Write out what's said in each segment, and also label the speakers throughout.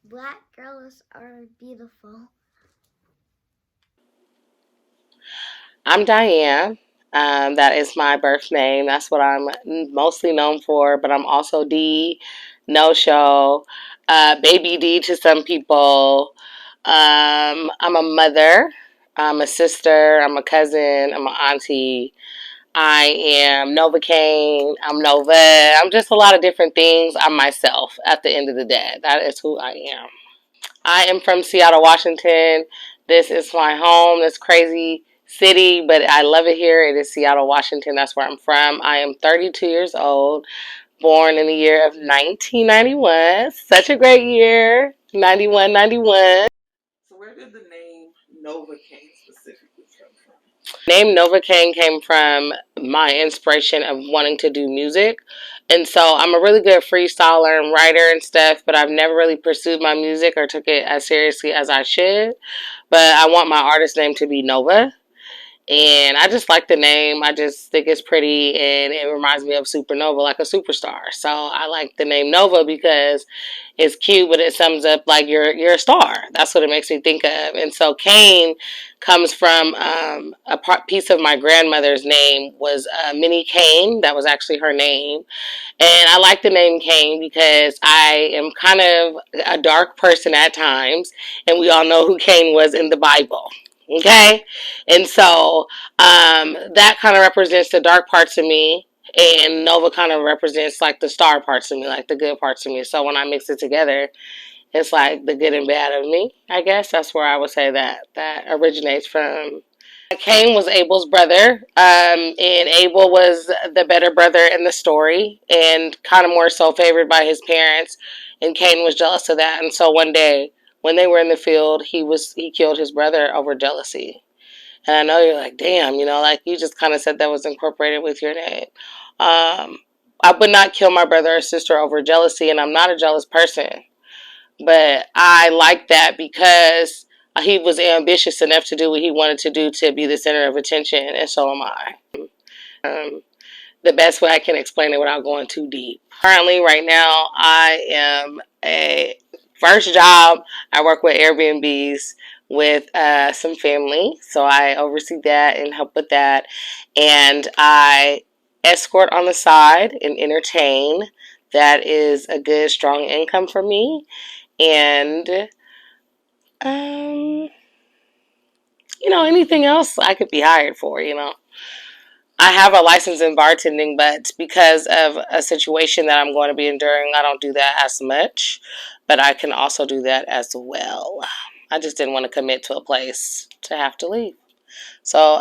Speaker 1: Black girls are beautiful.
Speaker 2: I'm Diane. That is my birth name. That's what I'm mostly known for, but I'm also D, no show, baby D to some people. I'm a mother, I'm a sister, I'm a cousin, I'm an auntie. I am NovaKane, I'm Nova. I'm just a lot of different things. I'm myself at the end of the day. That is who I am. I am from Seattle, Washington. This is my home, this crazy city, but I love it here. It is Seattle, Washington. That's where I'm from. I am 32 years old, born in the year of 1991. Such a great year. 91, 91.
Speaker 3: So where did the name NovaKane specifically come from?
Speaker 2: Name NovaKane came from my inspiration of wanting to do music. And so I'm a really good freestyler and writer and stuff, but I've never really pursued my music or took it as seriously as I should. But I want my artist name to be Nova. And I just like the name. I just think it's pretty and it reminds me of supernova, like a superstar. So I like the name Nova because it's cute, but it sums up like you're a star. That's what it makes me think of. And so Kane comes from piece of my grandmother's name was Minnie Kane. That was actually her name. And I like the name Kane because I am kind of a dark person at times, and we all know who Cain was in the Bible. Okay? And so that kind of represents the dark parts of me, and Nova kind of represents like the star parts of me, like the good parts of me. So when I mix it together, it's like the good and bad of me. I guess that's where I would say that originates from. Cain was Abel's brother, and Abel was the better brother in the story, and kind of more so favored by his parents. And Cain was jealous of that, and so one day when they were in the field, he killed his brother over jealousy. And I know you're like, damn, like you just kind of said that was incorporated with your name. Um, I would not kill my brother or sister over jealousy, and I'm not a jealous person. But I like that because he was ambitious enough to do what he wanted to do to be the center of attention, and so am I. Um, the best way I can explain it without going too deep. Currently, right now, I am a first job. I work with Airbnbs with some family, so I oversee that and help with that, and I escort on the side and entertain. That is a good, strong income for me. And um, anything else I could be hired for. I have a license in bartending, but because of a situation that I'm going to be enduring, I don't do that as much. But I can also do that as well. I just didn't want to commit to a place to have to leave. So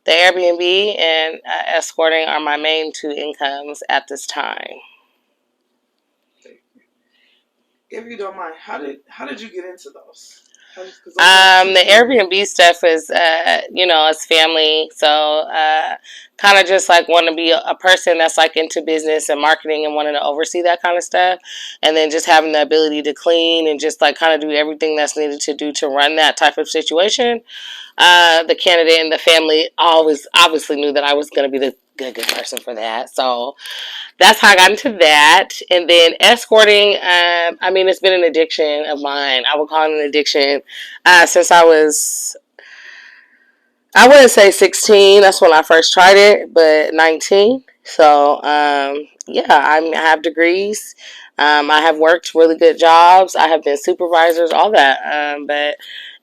Speaker 2: the Airbnb and escorting are my main two incomes at this time.
Speaker 3: If you don't mind, how did you get into those?
Speaker 2: The Airbnb stuff is, it's family. So, kind of just like want to be a person that's like into business and marketing and wanting to oversee that kind of stuff. And then just having the ability to clean and just like kind of do everything that's needed to do to run that type of situation. The candidate and the family always obviously knew that I was going to be the good person for that. So, that's how I got into that. And then escorting, it's been an addiction of mine. I would call it an addiction since I wouldn't say 16. That's when I first tried it, but 19. So, yeah, I have degrees. I have worked really good jobs. I have been supervisors, all that. But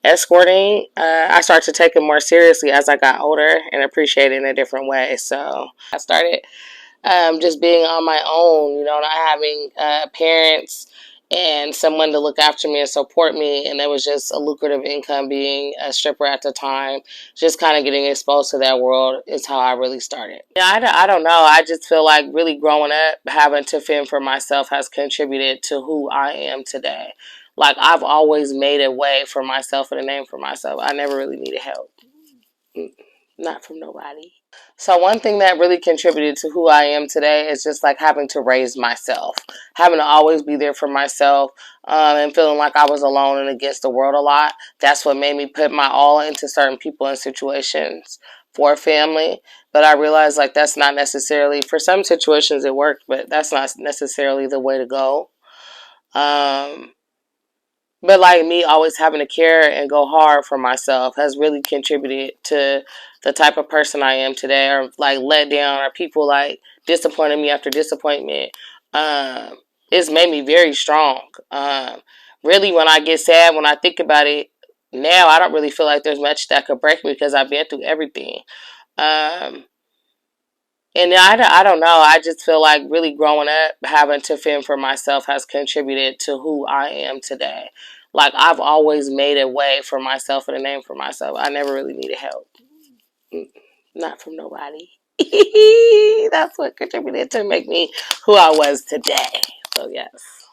Speaker 2: escorting, I started to take it more seriously as I got older and appreciate it in a different way. So I started just being on my own, not having parents and someone to look after me and support me. And it was just a lucrative income being a stripper at the time. Just kind of getting exposed to that world is how I really started. Yeah, I don't know. I just feel like really growing up, having to fend for myself has contributed to who I am today. Like, I've always made a way for myself and a name for myself. I never really needed help. Not from nobody. So one thing that really contributed to who I am today is just like having to raise myself, having to always be there for myself, and feeling like I was alone and against the world a lot. That's what made me put my all into certain people and situations for family. But I realized like that's not necessarily, for some situations it worked, but that's not necessarily the way to go. Um, But like me always having to care and go hard for myself has really contributed to the type of person I am today, or like let down, or people like disappointing me after disappointment. Um, it's made me very strong. Really, when I get sad, when I think about it now, I don't really feel like there's much that could break me because I've been through everything. Um, and I don't know. I just feel like really growing up, having to fend for myself has contributed to who I am today. Like, I've always made a way for myself and a name for myself. I never really needed help. Not from nobody. That's what contributed to make me who I was today. So, yes.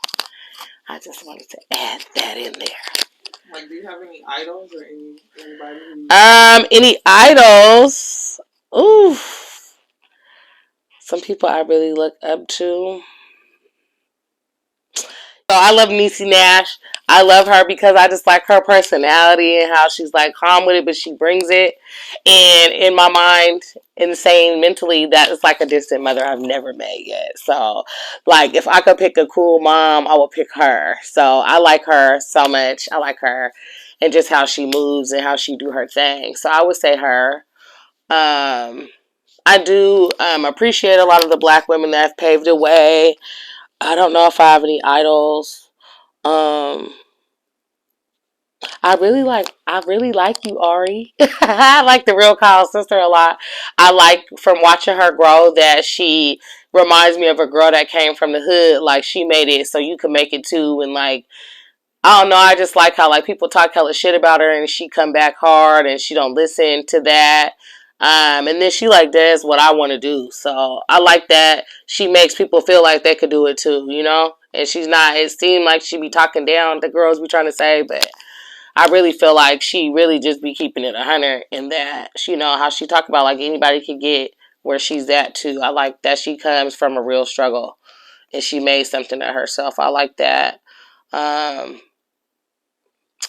Speaker 2: I just wanted to add that in there.
Speaker 3: Like, do you have any idols or anybody who...
Speaker 2: Any idols? Ooh. Some people I really look up to. So I love Niecy Nash. I love her because I just like her personality and how she's like calm with it, but she brings it. And in my mind, insane mentally, that is like a distant mother I've never met yet. So, like, if I could pick a cool mom, I would pick her. So I like her so much. I like her and just how she moves and how she do her thing. So I would say her. I do appreciate a lot of the black women that have paved the way. I don't know if I have any idols. Um, I really like you, Ari. I like the Real Kyle sister a lot. I like from watching her grow that she reminds me of a girl that came from the hood. Like, she made it so you could make it too, and like, I don't know. I just like how like people talk hella shit about her, and she come back hard, and she don't listen to that. And then she like does what I want to do. So I like that she makes people feel like they could do it too, you know. And she's not. It seemed like she be talking down the girls be trying to say, but I really feel like she really just be keeping it 100 in that, you know, how she talk about like anybody could get where she's at too. I like that she comes from a real struggle and she made something of herself. I like that. Um,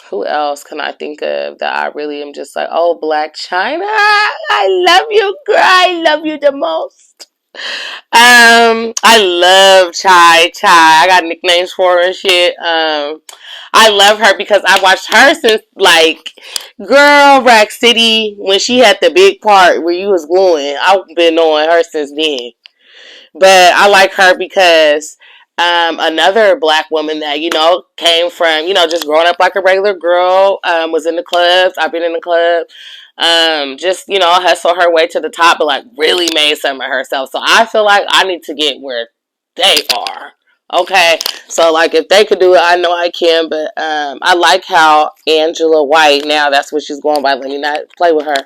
Speaker 2: who else can I think of that I really am just like, oh, Black China, I love you, girl. I love you the most. I love Chai. I got nicknames for her and shit. I love her because I watched her since like Girl Rack City when she had the big part where you was gluing. I've been knowing her since then. But I like her because another black woman that, you know, came from, you know, just growing up like a regular girl, was in the clubs. I've been in the club. Just, you know, hustle her way to the top, but like really made some of herself. So I feel like I need to get where they are. Okay. So like if they could do it, I know I can. But I like how Angela White, now that's what she's going by. Let me not play with her.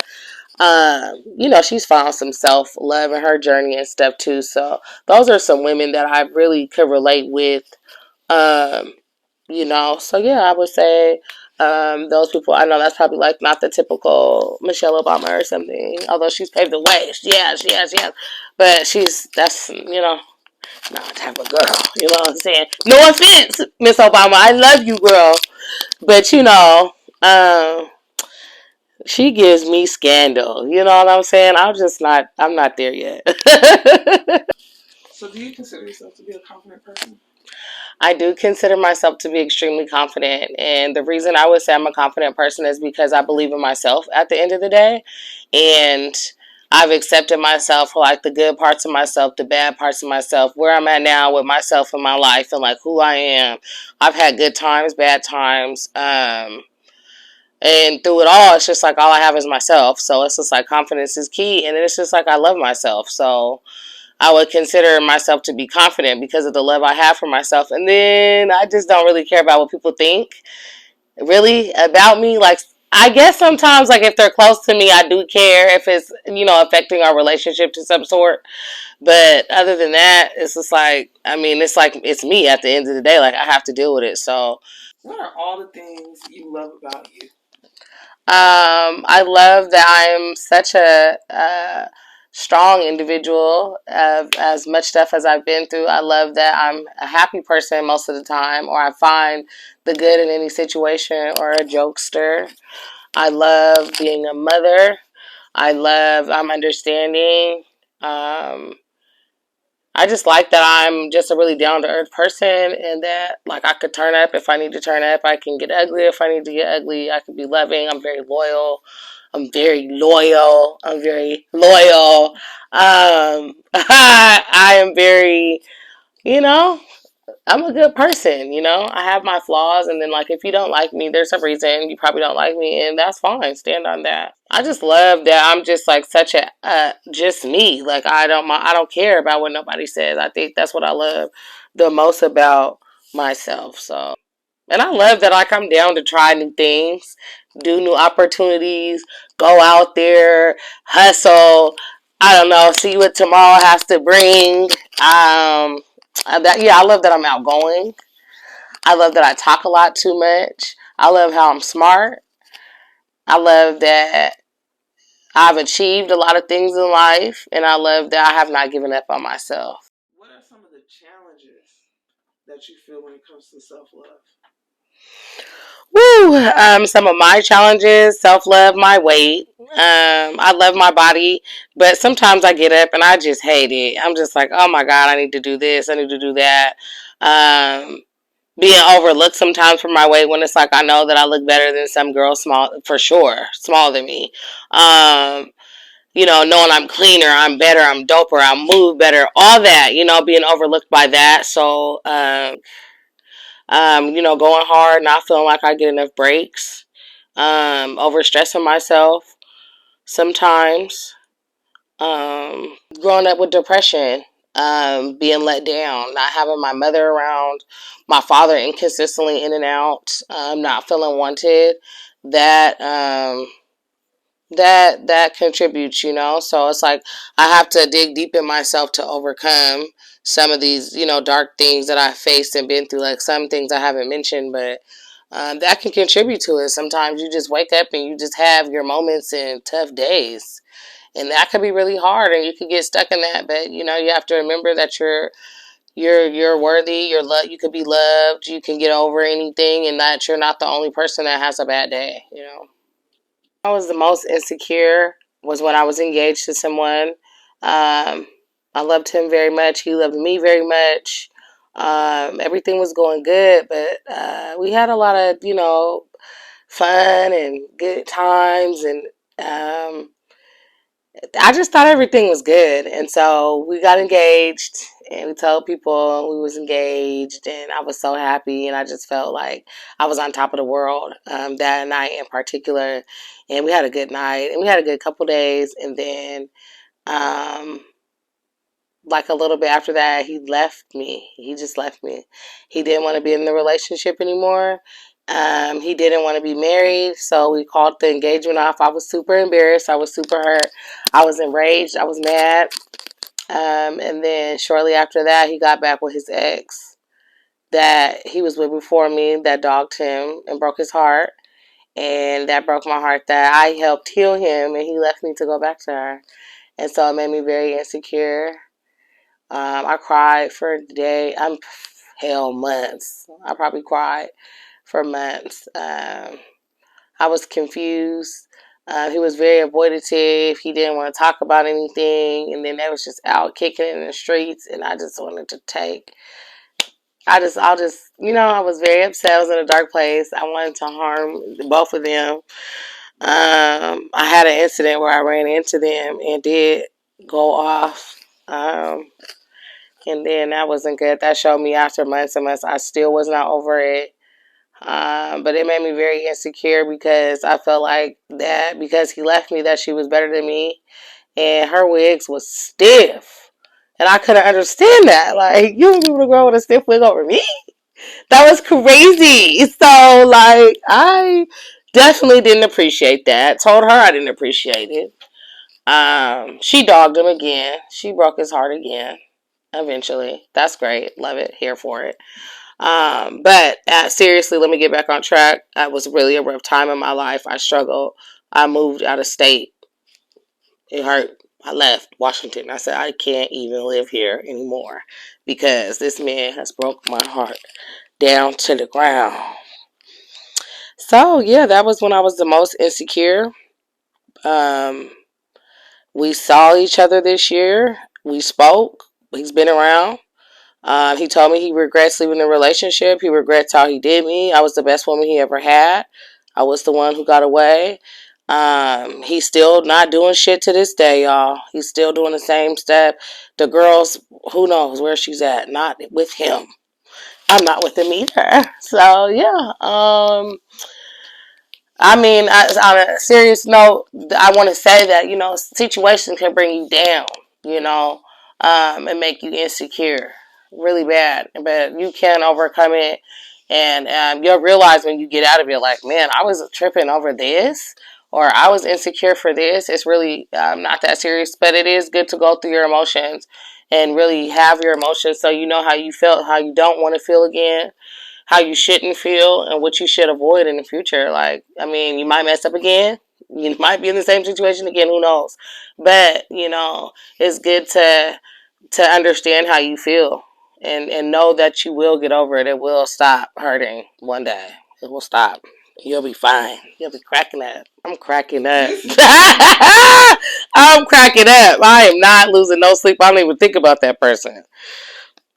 Speaker 2: You know, she's found some self love in her journey and stuff too. So those are some women that I really could relate with. Um, you know, so yeah, I would say those people. I know that's probably like not the typical Michelle Obama or something, although she's paved the way. Yes. But that's, you know, not type of girl. You know what I'm saying? No offense, Miss Obama. I love you, girl. But you know, she gives me scandal. You know what I'm saying? I'm not there yet.
Speaker 3: So do you consider yourself to be a confident person?
Speaker 2: I do consider myself to be extremely confident. And the reason I would say I'm a confident person is because I believe in myself at the end of the day. And I've accepted myself for like the good parts of myself, the bad parts of myself, where I'm at now with myself in my life and like who I am. I've had good times, bad times. And through it all, it's just like all I have is myself. So it's just like confidence is key. And it's just like I love myself. So I would consider myself to be confident because of the love I have for myself. And then I just don't really care about what people think really about me. Like, I guess sometimes, like, if they're close to me, I do care if it's, you know, affecting our relationship to some sort. But other than that, it's just like, I mean, it's like, it's me at the end of the day. Like, I have to deal with it. So,
Speaker 3: what are all the things you love about you?
Speaker 2: I love that I'm such a strong individual. As much stuff as I've been through, I love that I'm a happy person most of the time, or I find the good in any situation, or a jokester. I love being a mother. I'm understanding. Um, I just like that I'm just a really down to earth person, and that like I could turn up if I need to turn up. I can get ugly if I need to get ugly. I can be loving. I'm very loyal. I'm very loyal. I'm very loyal. I am very, you know, I'm a good person, you know. I have my flaws, and then like if you don't like me, there's a reason you probably don't like me, and that's fine. Stand on that. I just love that I'm just like such a just me. Like I don't care about what nobody says. I think that's what I love the most about myself. So, and I love that like I'm down to try new things, do new opportunities, go out there, hustle. I don't know, see what tomorrow has to bring. I love that I'm outgoing. I love that I talk a lot too much. I love how I'm smart. I love that I've achieved a lot of things in life, and I love that I have not given up on myself.
Speaker 3: What are some of the challenges that you feel when it comes to self-love?
Speaker 2: Woo! Some of my challenges: self-love, my weight. I love my body, but sometimes I get up and I just hate it. I'm just like, oh my god, I need to do this, I need to do that. Um, Being overlooked sometimes for my weight when it's like I know that I look better than some girls, small for sure, smaller than me. Um, Knowing I'm cleaner, I'm better, I'm doper, I move better, all that, being overlooked by that. So, going hard, not feeling like I get enough breaks, overstressing myself sometimes, growing up with depression, being let down, not having my mother around, my father inconsistently in and out, not feeling wanted, that, that contributes, so it's like I have to dig deep in myself to overcome some of these, dark things that I faced and been through. Like some things I haven't mentioned, but that can contribute to it. Sometimes you just wake up and you just have your moments and tough days, and that could be really hard, and you could get stuck in that. But you have to remember that you're worthy. You could be loved. You can get over anything, and that you're not the only person that has a bad day. I was the most insecure was when I was engaged to someone. I loved him very much. He loved me very much. Everything was going good, but we had a lot of, fun and good times. And I just thought everything was good. And so we got engaged and we told people we was engaged, and I was so happy, and I just felt like I was on top of the world that night in particular. And we had a good night, and we had a good couple days. And then um, like a little bit after that, he left me. He just left me. He didn't want to be in the relationship anymore. He didn't want to be married, so we called the engagement off. I was super embarrassed. I was super hurt. I was enraged. I was mad. And then shortly after that, he got back with his ex that he was with before me, that dogged him and broke his heart. And that broke my heart that I helped heal him, and he left me to go back to her. And so it made me very insecure. I cried for a day. Months. I probably cried for months. I was confused. He was very avoidative. He didn't want to talk about anything. And then they was just out kicking in the streets. And I just wanted to take. I was very upset. I was in a dark place. I wanted to harm both of them. I had an incident where I ran into them and did go off. And then that wasn't good. That showed me after months and months I still was not over it. But it made me very insecure because I felt like that because he left me that she was better than me, and her wigs was stiff. And I couldn't understand that. Like, you want people to grow with a stiff wig over me? That was crazy. So, like, I definitely didn't appreciate that. Told her I didn't appreciate it. She dogged him again. She broke his heart again. Eventually. That's great. Love it. Here for it. But seriously, let me get back on track. That was really a rough time in my life. I struggled. I moved out of state. It hurt. I left Washington. I said, I can't even live here anymore because this man has broke my heart down to the ground. So, yeah, that was when I was the most insecure. Um, we saw each other this year. We spoke. He's been around. He told me he regrets leaving the relationship. He regrets how he did me. I was the best woman he ever had. I was the one who got away. He's still not doing shit to this day, y'all. He's still doing the same stuff. The girls, who knows where she's at? Not with him. I'm not with him either. So yeah. I mean, on a serious note, I want to say that, situations can bring you down, and make you insecure really bad. But you can overcome it. And you'll realize when you get out of it, like, man, I was tripping over this, or I was insecure for this. It's really not that serious, but it is good to go through your emotions and really have your emotions so you know how you felt, how you don't want to feel again, how you shouldn't feel, and what you should avoid in the future. Like, I mean, you might mess up again. You might be in the same situation again. Who knows? But it's good to understand how you feel and know that you will get over it. It will stop hurting one day. It will stop. You'll be fine. You'll be cracking up. I'm cracking up. I'm cracking up. I am not losing no sleep. I don't even think about that person.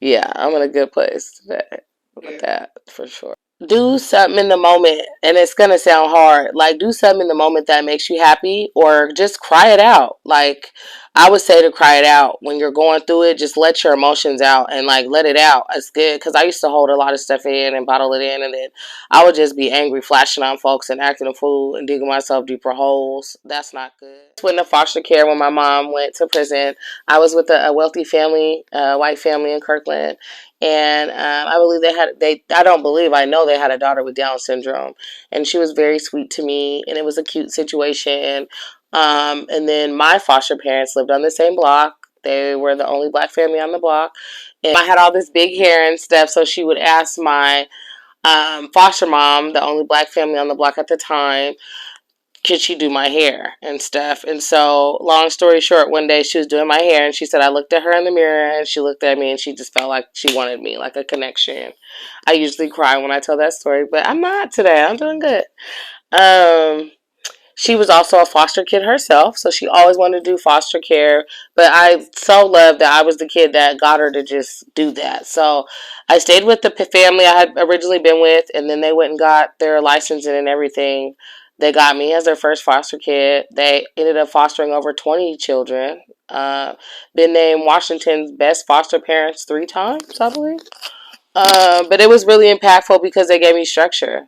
Speaker 2: Yeah, I'm in a good place today with that for sure. Do something in the moment, and it's gonna sound hard. Like, do something in the moment that makes you happy, or just cry it out. Like, I would say to cry it out when you're going through it. Just let your emotions out and like let it out. It's good because I used to hold a lot of stuff in and bottle it in, and then I would just be angry, flashing on folks and acting a fool and digging myself deeper holes. That's not good. When the foster care, when my mom went to prison, I was with a wealthy family, white family in Kirkland, and I believe I don't believe, I know they had a daughter with Down syndrome, and she was very sweet to me, and it was a cute situation. And then my foster parents lived on the same block. They were the only black family on the block, and I had all this big hair and stuff, so she would ask my foster mom, the only black family on the block at the time, could she do my hair and stuff. And so, long story short, one day she was doing my hair, and she said, I looked at her in the mirror, and she looked at me, and she just felt like she wanted me, like a connection. I usually cry when I tell that story, but I'm not today. I'm doing good. She was also a foster kid herself, so she always wanted to do foster care. But I so loved that I was the kid that got her to just do that. So I stayed with the family I had originally been with, and then they went and got their licensing and everything. They got me as their first foster kid. They ended up fostering over 20 children. Been named Washington's best foster parents 3 times, I believe. But it was really impactful because they gave me structure.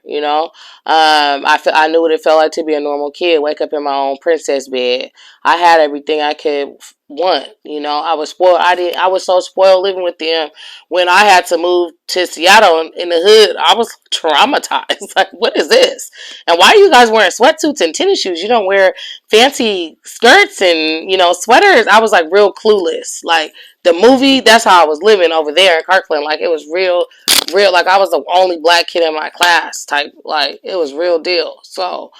Speaker 2: I knew what it felt like to be a normal kid, wake up in my own princess bed. I had everything I could want. I was spoiled. I was so spoiled living with them. When I had to move to Seattle in the hood, I was traumatized. Like, what is this? And why are you guys wearing sweatsuits and tennis shoes? You don't wear fancy skirts and sweaters. I was like real clueless. Like, the movie, that's how I was living over there in Kirkland. Like, it was real. Like, I was the only black kid in my class type. Like, it was real deal. So,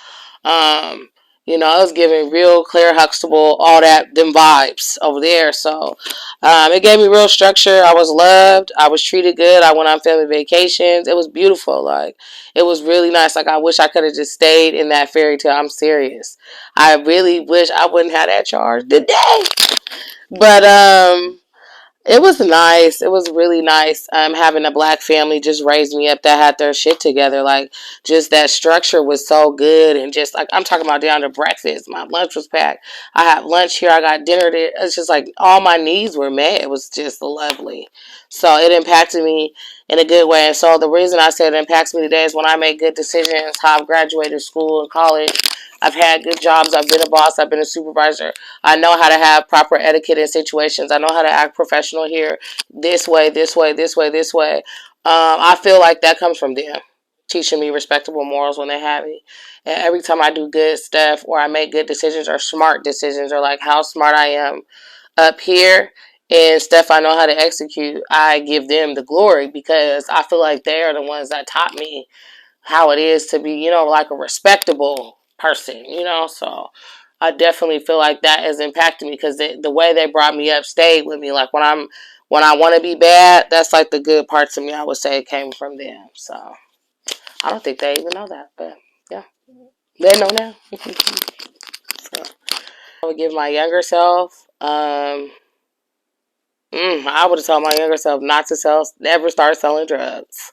Speaker 2: I was giving real Claire Huxtable, all them vibes over there. So, it gave me real structure. I was loved. I was treated good. I went on family vacations. It was beautiful. Like, it was really nice. Like, I wish I could have just stayed in that fairy tale. I'm serious. I really wish I wouldn't have that charge today. But, it was nice. It was really nice. Having a black family just raised me up that had their shit together. Like, just that structure was so good, and just like I'm talking about down to breakfast. My lunch was packed. I had lunch here. I got dinner there. It's just like all my needs were met. It was just lovely. So it impacted me in a good way. And so the reason I said it impacts me today is when I make good decisions. How I've graduated school and college. I've had good jobs. I've been a boss. I've been a supervisor. I know how to have proper etiquette in situations. I know how to act professional here. This way, this way, this way, this way. I feel like that comes from them teaching me respectable morals when they have me. And every time I do good stuff or I make good decisions or smart decisions or like how smart I am up here and stuff I know how to execute, I give them the glory because I feel like they are the ones that taught me how it is to be, like a respectable person, so I definitely feel like that has impacted me because the way they brought me up stayed with me. Like, when I want to be bad, that's like the good parts of me, I would say, came from them. So I don't think they even know that, but yeah, they know now. So I would give my younger self, I would have told my younger self not to never start selling drugs.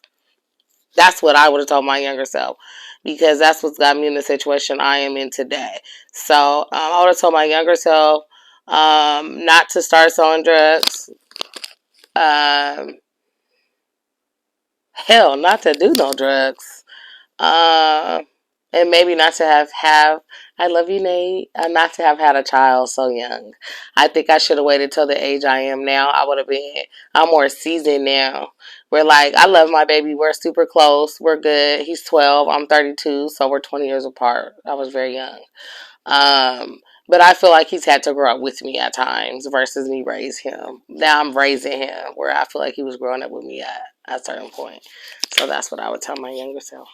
Speaker 2: That's what I would have told my younger self, because that's what's got me in the situation I am in today. So I would have told my younger self not to start selling drugs. Um, Hell, not to do no drugs. Uh, and maybe not to have I love you, Nate. Not to have had a child so young. I think I should have waited till the age I am now. I would have been. I'm more seasoned now. We're like, I love my baby. We're super close. We're good. He's 12. I'm 32, so we're 20 years apart. I was very young. Um, but I feel like he's had to grow up with me at times versus me raise him. Now I'm raising him, where I feel like he was growing up with me at a certain point. So that's what I would tell my younger self.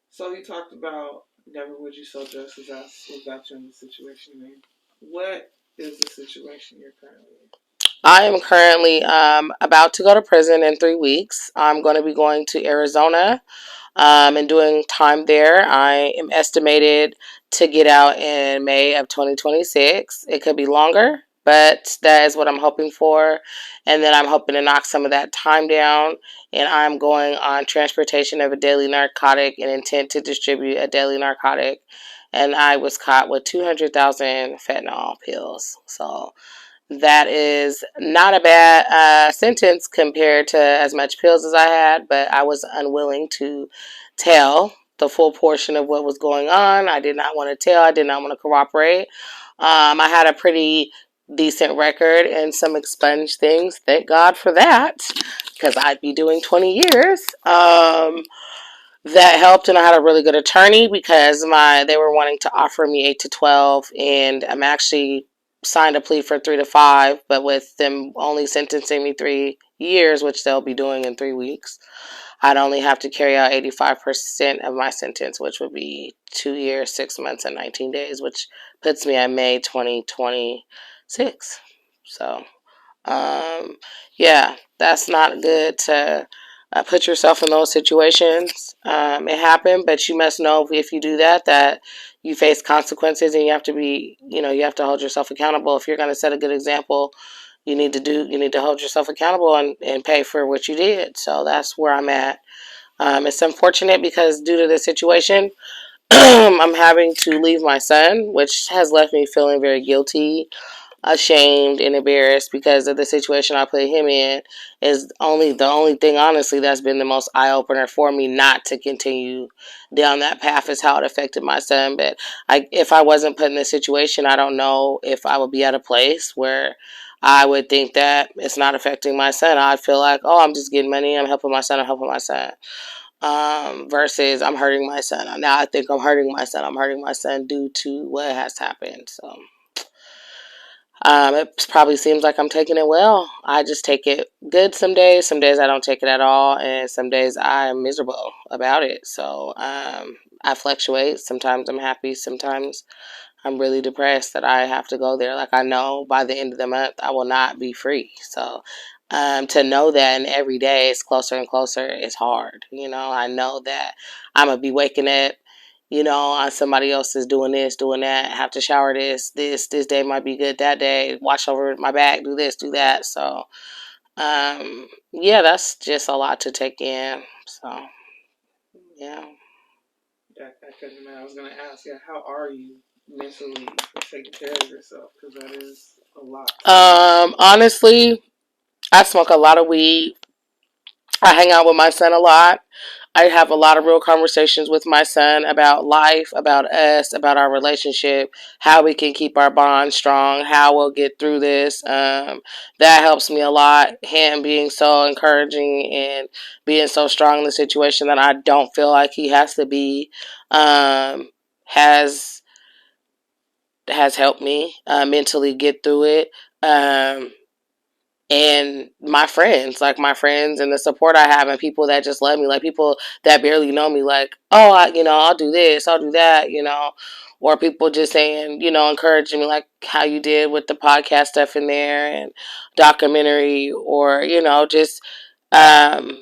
Speaker 3: So he talked about never would you sell drugs, as that's what got you in the situation you're in. What is the situation you're currently in?
Speaker 2: I am currently about to go to prison in 3 weeks. I'm going to be going to Arizona and doing time there. I am estimated to get out in May of 2026. It could be longer, but that is what I'm hoping for. And then I'm hoping to knock some of that time down. And I'm going on transportation of a deadly narcotic and intent to distribute a deadly narcotic. And I was caught with 200,000 fentanyl pills. So that is not a bad sentence compared to as much pills as I had, but I was unwilling to tell the full portion of what was going on. I did not want to tell. I did not want to cooperate. I had a pretty decent record and some expunged things. Thank God for that, because I'd be doing 20 years. That helped, and I had a really good attorney because they were wanting to offer me 8 to 12, and I'm actually signed a plea for 3 to 5, but with them only sentencing me 3 years, which they'll be doing in 3 weeks, I'd only have to carry out 85% of my sentence, which would be 2 years, 6 months, and 19 days, which puts me at May 2026. So yeah, that's not good to put yourself in those situations. It happened, but you must know if you do that, that you face consequences, and you have to be, you have to hold yourself accountable. If you're going to set a good example, you need to hold yourself accountable and pay for what you did. So that's where I'm at. It's unfortunate because due to the situation, I'm having to leave my son, which has left me feeling very guilty, ashamed, and embarrassed because of the situation I put him in. Is only the only thing, honestly, that's been the most eye opener for me not to continue down that path is how it affected my son. But if I wasn't put in this situation, I don't know if I would be at a place where I would think that it's not affecting my son. I'd feel like, oh, I'm just getting money, I'm helping my son, I'm helping my son. Versus I'm hurting my son. Now I think I'm hurting my son. I'm hurting my son due to what has happened. So it probably seems like I'm taking it well. I just take it good some days. Some days I don't take it at all. And some days I'm miserable about it. So I fluctuate. Sometimes I'm happy. Sometimes I'm really depressed that I have to go there. Like, I know by the end of the month I will not be free. So to know that, and every day it's closer and closer, it's hard. I know that I'm going to be waking up, on somebody else is doing this, doing that, have to shower this day might be good that day, watch over my back, do this, do that. So, yeah, that's just a lot to take in. So, yeah.
Speaker 3: I couldn't imagine. I was going to ask, yeah, how are you mentally for taking care of yourself? Because that is a lot.
Speaker 2: Honestly, I smoke a lot of weed. I hang out with my son a lot. I have a lot of real conversations with my son about life, about us, about our relationship, how we can keep our bond strong, how we'll get through this. That helps me a lot. Him being so encouraging and being so strong in the situation that I don't feel like he has to be, has has helped me mentally get through it. And my friends and the support I have, and people that just love me, like people that barely know me, like, oh, I'll do this, I'll do that, or people just saying, encouraging me, like how you did with the podcast stuff in there and documentary, or, just, um,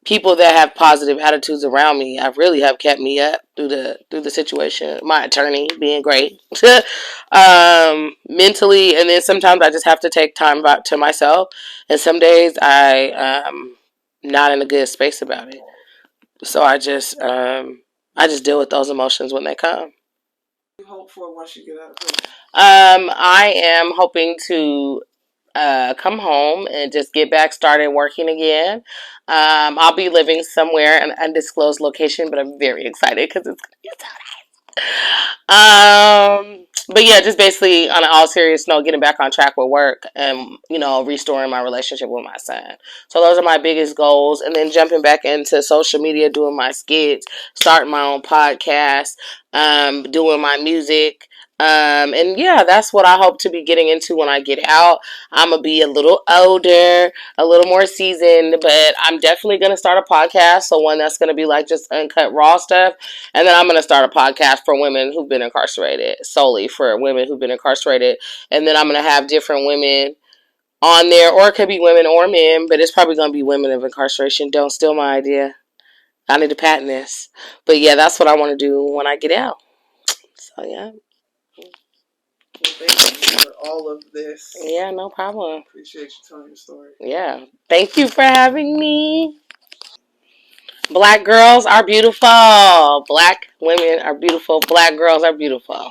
Speaker 2: people that have positive attitudes around me, I really have kept me up through the situation. My attorney being great, mentally, and then sometimes I just have to take time back to myself. And some days not in a good space about it. So I just deal with those emotions when they come.
Speaker 3: You hope for once you get out of prison?
Speaker 2: I am hoping to come home and just get back started working again. I'll be living somewhere in an undisclosed location, but I'm very excited because it's gonna be so but yeah, just basically on an all serious note, getting back on track with work and restoring my relationship with my son. So those are my biggest goals, and then jumping back into social media, doing my skits, starting my own podcast, doing my music. And yeah, that's what I hope to be getting into when I get out. I'm gonna be a little older, a little more seasoned, but I'm definitely gonna start a podcast. So one that's gonna be like just uncut raw stuff, and then I'm gonna start a podcast for women who've been incarcerated, solely for women who've been incarcerated. And then I'm gonna have different women on there, or it could be women or men, but it's probably gonna be women of incarceration. Don't steal my idea. I need to patent this. But yeah, that's what I want to do when I get out. So yeah.
Speaker 3: Well, thank you for all of this.
Speaker 2: Yeah, no problem.
Speaker 3: Appreciate you telling your story.
Speaker 2: Yeah. Thank you for having me. Black girls are beautiful. Black women are beautiful. Black girls are beautiful.